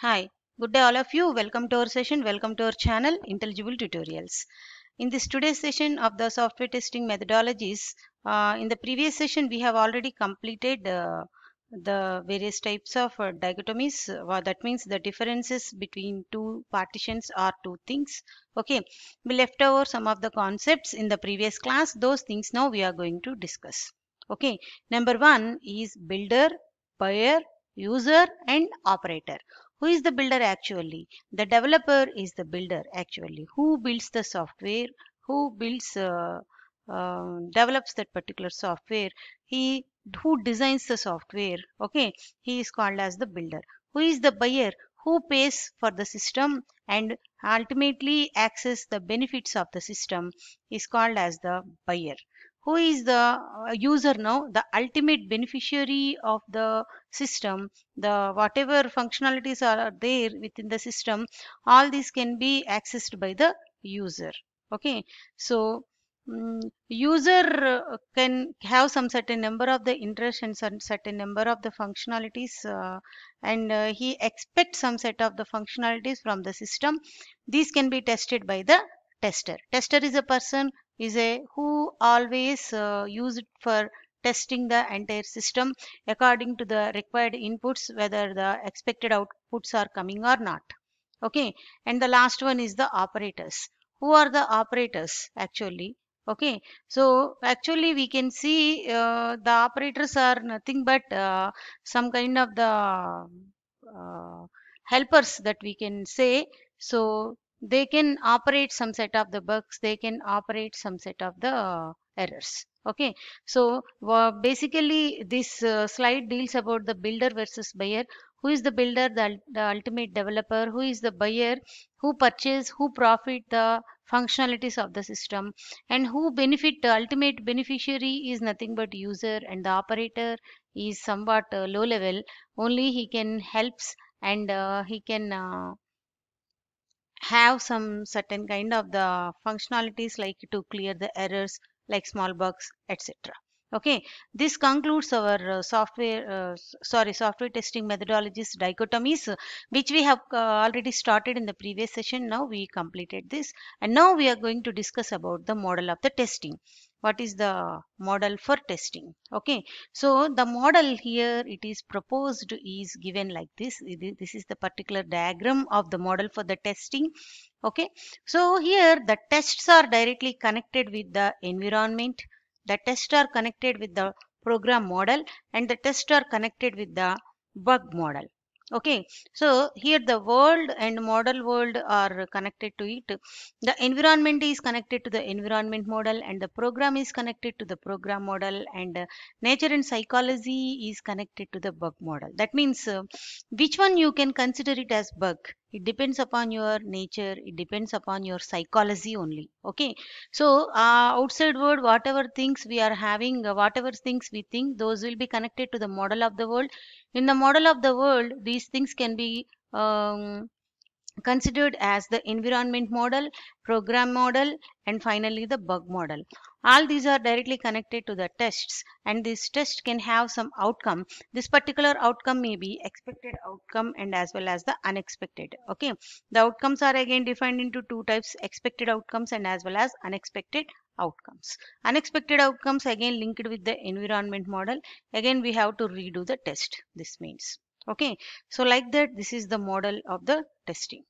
Hi, good day all of you. Welcome to our session. Welcome to our channel Intelligible Tutorials. In this today's session of the software testing methodologies, in the previous session we have already completed the various types of dichotomies. That means the differences between two partitions or two things. Okay, we left over some of the concepts in the previous class. Those things now we are going to discuss. Okay, number one is builder, buyer, user and operator. Who is the builder actually? The developer is the builder actually. Who builds the software? Who develops that particular software? He who designs the software. Okay, he is called as the builder. Who is the buyer? Who pays for the system and ultimately access the benefits of the system is called as the buyer. Who is the user now? The ultimate beneficiary of the system, the whatever functionalities are there within the system, all these can be accessed by the user. Okay, so user can have some certain number of the interest and some certain number of the functionalities, and he expects some set of the functionalities from the system. These can be tested by the tester. Tester is a person is a who always use it for testing the entire system according to the required inputs, whether the expected outputs are coming or not. Okay, and the last one is the operators. Who are the operators actually? Okay, so actually we can see the operators are nothing but some kind of the helpers that we can say. So they can operate some set of the bugs, they can operate some set of the errors. Okay, so basically this slide deals about the builder versus buyer. Who is the builder? The ultimate developer. Who is the buyer? Who purchase, who profit the functionalities of the system, and who benefit? The ultimate beneficiary is nothing but user, and the operator is somewhat low level. Only he can helps, and he can have some certain kind of the functionalities like to clear the errors like small bugs, etc. Okay, this concludes our software testing methodologies dichotomies, which we have already started in the previous session. Now we completed this, and now we are going to discuss about the model of the testing. What is the model for testing? Okay, so the model here it is proposed is given like this. This is the particular diagram of the model for the testing. Okay, so here the tests are directly connected with the environment, the tests are connected with the program model, and the tests are connected with the bug model. Okay, so here the world and model world are connected to it. The environment is connected to the environment model, and the program is connected to the program model, and nature and psychology is connected to the bug model. That means which one you can consider it as bug? It depends upon your nature, it depends upon your psychology only. Okay, so outside world, whatever things we are having, whatever things we think, those will be connected to the model of the world. In the model of the world, these things can be considered as the environment model, program model, and finally the bug model. All these are directly connected to the tests, and this test can have some outcome. This particular outcome may be expected outcome and as well as the unexpected. Okay, the outcomes are again defined into two types: expected outcomes and as well as unexpected outcomes. Unexpected outcomes again linked with the environment model. Again we have to redo the test. This means okay, so like that, this is the model of the testing.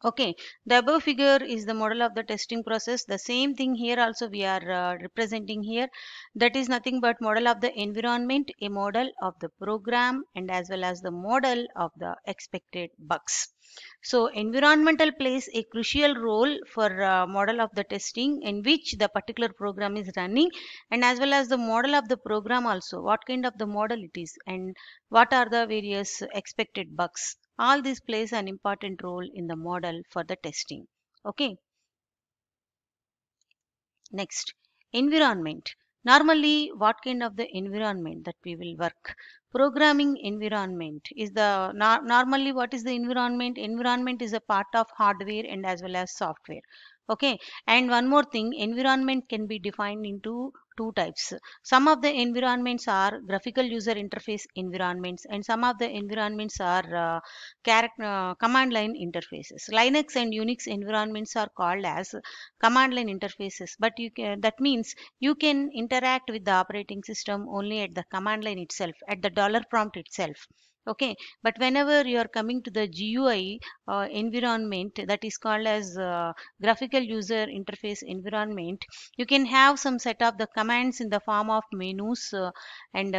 Okay, the above figure is the model of the testing process. The same thing here also we are representing here. That is nothing but model of the environment, a model of the program, and as well as the model of the expected bugs. So environmental plays a crucial role for model of the testing in which the particular program is running, and as well as the model of the program also, what kind of the model it is and what are the various expected bugs. All this plays an important role in the model for the testing. Okay, next, environment. Normally, what kind of the environment that we will work? Programming environment is the normally what is the environment? Environment is a part of hardware and as well as software. Okay, and one more thing, environment can be defined into two types. Some of the environments are graphical user interface environments, and some of the environments are command line interfaces. Linux and Unix environments are called as command line interfaces, but that means you can interact with the operating system only at the command line itself, at the dollar prompt itself. Okay, but whenever you are coming to the GUI environment, that is called as graphical user interface environment, you can have some set of the commands in the form of menus and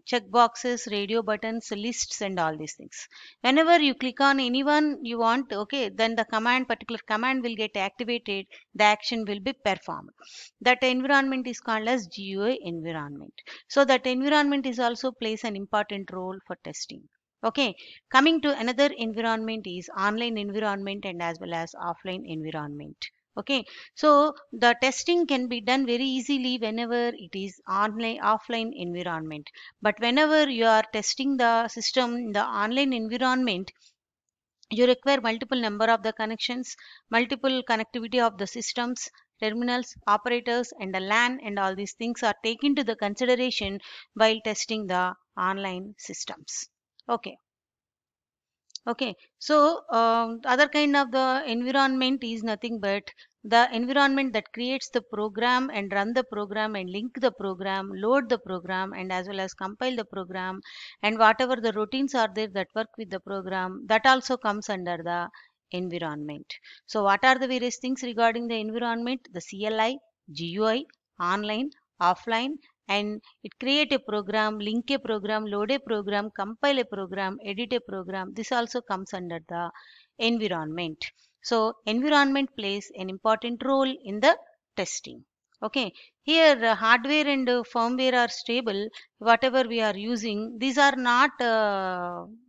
checkboxes, radio buttons, lists, and all these things. Whenever you click on anyone you want, okay, then the particular command will get activated, the action will be performed. That environment is called as GUI environment. So that environment is also plays an important role for testing. Okay, coming to another environment is online environment and as well as offline environment. Okay, so the testing can be done very easily whenever it is online offline environment, but whenever you are testing the system in the online environment, you require multiple number of the connections, multiple connectivity of the systems, terminals, operators, and the LAN, and all these things are taken to the consideration while testing the online systems. Okay. Okay, so other kind of the environment is nothing but the environment that creates the program and run the program and link the program, load the program, and as well as compile the program, and whatever the routines are there that work with the program, that also comes under the environment. So what are the various things regarding the environment? The CLI, GUI, online, offline, and it create a program, link a program, load a program, compile a program, edit a program. This also comes under the environment. So environment plays an important role in the testing. Okay, here hardware and firmware are stable. Whatever we are using, these are not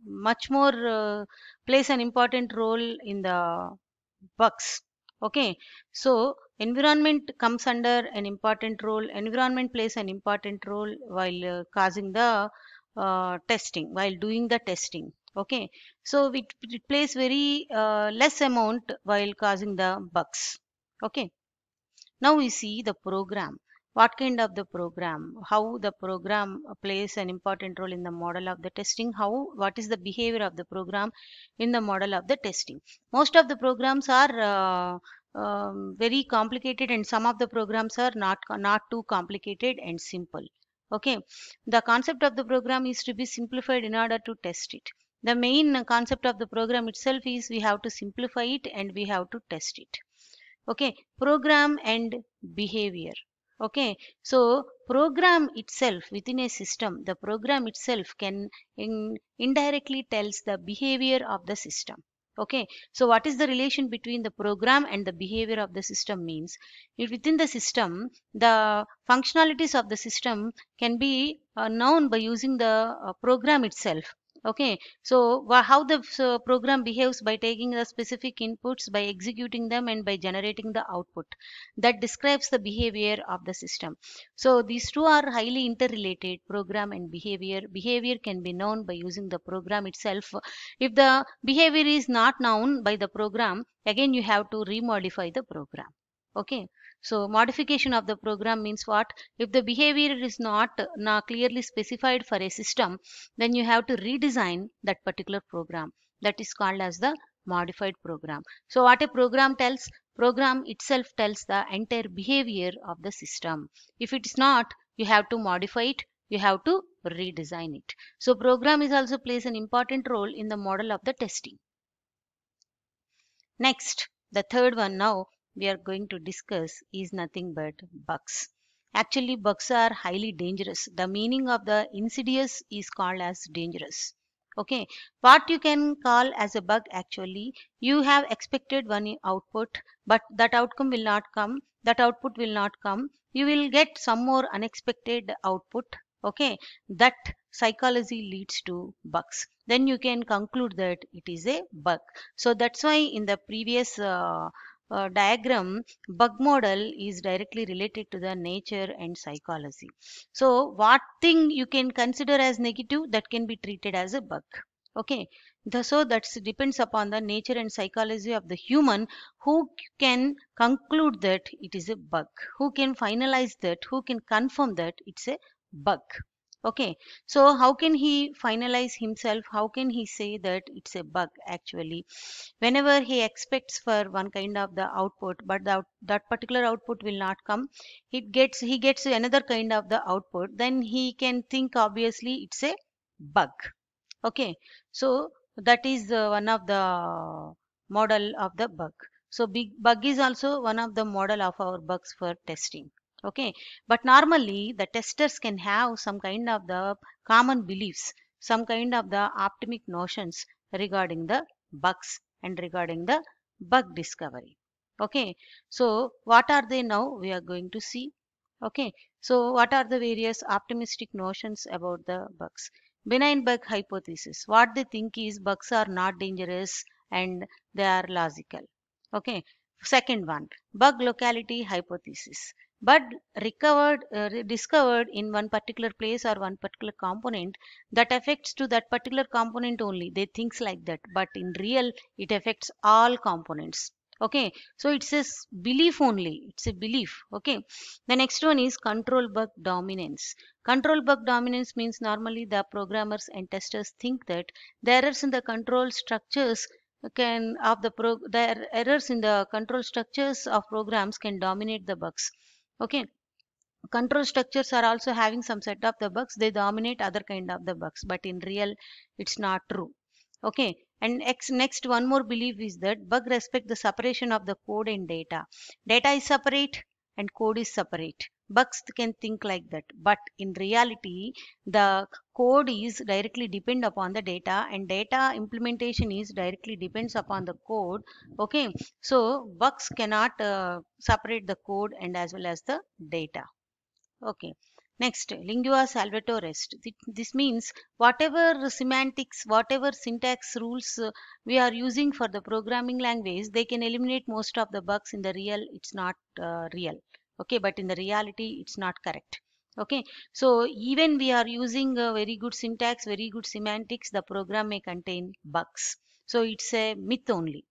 much more plays an important role in the bugs. Okay, so environment comes under an important role. Environment plays an important role while causing the testing, while doing the testing. Okay, so it plays very less amount while causing the bugs. Okay, now we see the program. What kind of the program? How the program plays an important role in the model of the testing? What is the behavior of the program in the model of the testing? Most of the programs are very complicated, and some of the programs are not too complicated and simple. Okay, the concept of the program is to be simplified in order to test it. The main concept of the program itself is we have to simplify it and we have to test it. Okay, program and behavior. Okay, so program itself within a system, the program itself can indirectly tells the behavior of the system. Okay, so what is the relation between the program and the behavior of the system means, if within the system the functionalities of the system can be known by using the program itself. Okay, so how the program behaves by taking the specific inputs, by executing them, and by generating the output, that describes the behavior of the system. So these two are highly interrelated, program and behavior. Behavior can be known by using the program itself. If the behavior is not known by the program, again you have to remodify the program. Okay, so modification of the program means what? If the behavior is not clearly specified for a system, then you have to redesign that particular program. That is called as the modified program. So what a program tells? Program itself tells the entire behavior of the system. If it is not, you have to modify it, you have to redesign it. So program is also plays an important role in the model of the testing. Next, the third one now we are going to discuss is nothing but bugs. Actually, bugs are highly dangerous. The meaning of the insidious is called as dangerous. Okay, what you can call as a bug, actually you have expected one output, but that outcome will not come, that output will not come, you will get some more unexpected output. Okay, that psychology leads to bugs, then you can conclude that it is a bug. So that's why in the previous diagram, bug model is directly related to the nature and psychology. So what thing you can consider as negative, that can be treated as a bug. Okay, so that depends upon the nature and psychology of the human, who can conclude that it is a bug, who can finalize that, who can confirm that it's a bug. Okay, so how can he finalize himself, how can he say that it's a bug? Actually, whenever he expects for one kind of the output, but that particular output will not come, he gets another kind of the output, then he can think obviously it's a bug. Okay, so that is one of the model of the bug. So big bug is also one of the model of our bugs for testing. Okay, but normally the testers can have some kind of the common beliefs, some kind of the optimistic notions regarding the bugs and regarding the bug discovery. Okay, so what are they now? We are going to see. Okay, so what are the various optimistic notions about the bugs? Benign bug hypothesis. What they think is bugs are not dangerous and they are logical. Okay. Second one, bug locality hypothesis. Bug discovered in one particular place or one particular component that affects to that particular component only. They thinks like that, but in real it affects all components. Okay, so it's a belief only. It's a belief. Okay. The next one is control bug dominance. Control bug dominance means normally the programmers and testers think that the errors in the control structures can of the errors in the control structures of programs can dominate the bugs. Okay, control structures are also having some set of the bugs, they dominate other kind of the bugs, but in real it's not true. Okay, and next one more belief is that bug respect the separation of the code and data. Data is separate and code is separate. Bugs can think like that, but in reality the code is directly depend upon the data and data implementation is directly depends upon the code. Okay, so bugs cannot separate the code and as well as the data. Okay. Next, lingua salvator rest. This means whatever semantics, whatever syntax rules we are using for the programming language, they can eliminate most of the bugs. In the real, it's not real. Okay, but in the reality, it's not correct. Okay, so even we are using a very good syntax, very good semantics, the program may contain bugs. So it's a myth only.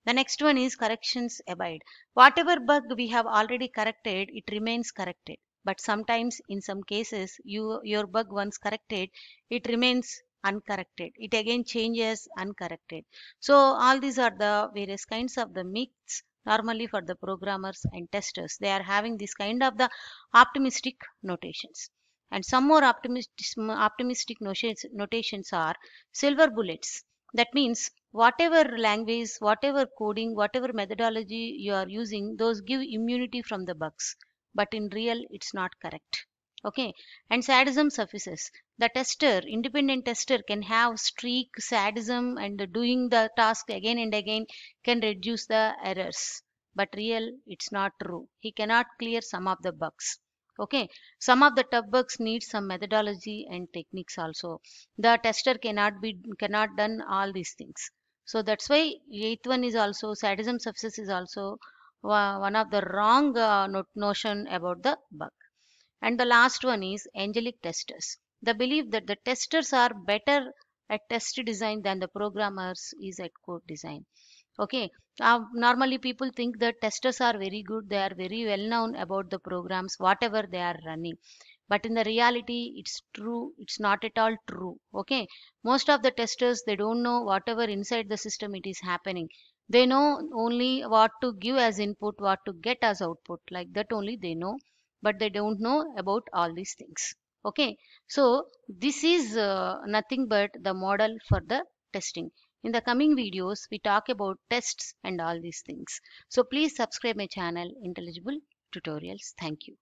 The next one is corrections abide. Whatever bug we have already corrected, it remains corrected. But sometimes, in some cases, your bug once corrected, it remains uncorrected. It again changes uncorrected. So all these are the various kinds of the myths normally for the programmers and testers. They are having this kind of the optimistic notations. And some more optimistic notations are silver bullets. That means whatever language, whatever coding, whatever methodology you are using, those give immunity from the bugs. But in real, it's not correct. Okay, and sadism suffices. The tester, independent tester, can have streak sadism and doing the task again and again can reduce the errors. But real, it's not true. He cannot clear some of the bugs. Okay, some of the tough bugs need some methodology and techniques also. The tester cannot done all these things. So that's why eighth one is also sadism success is also one of the wrong notion about the bug. And the last one is angelic testers. The belief that the testers are better at test design than the programmers is at code design. Okay, normally people think that testers are very good, they are very well known about the programs, whatever they are running. But in the reality, it's true, it's not at all true. Okay, most of the testers they don't know whatever inside the system it is happening. They know only what to give as input, what to get as output, like that only they know, but they don't know about all these things. Okay, so this is nothing but the model for the testing. In the coming videos, we talk about tests and all these things. So please subscribe my channel, Intelligible Tutorials. Thank you.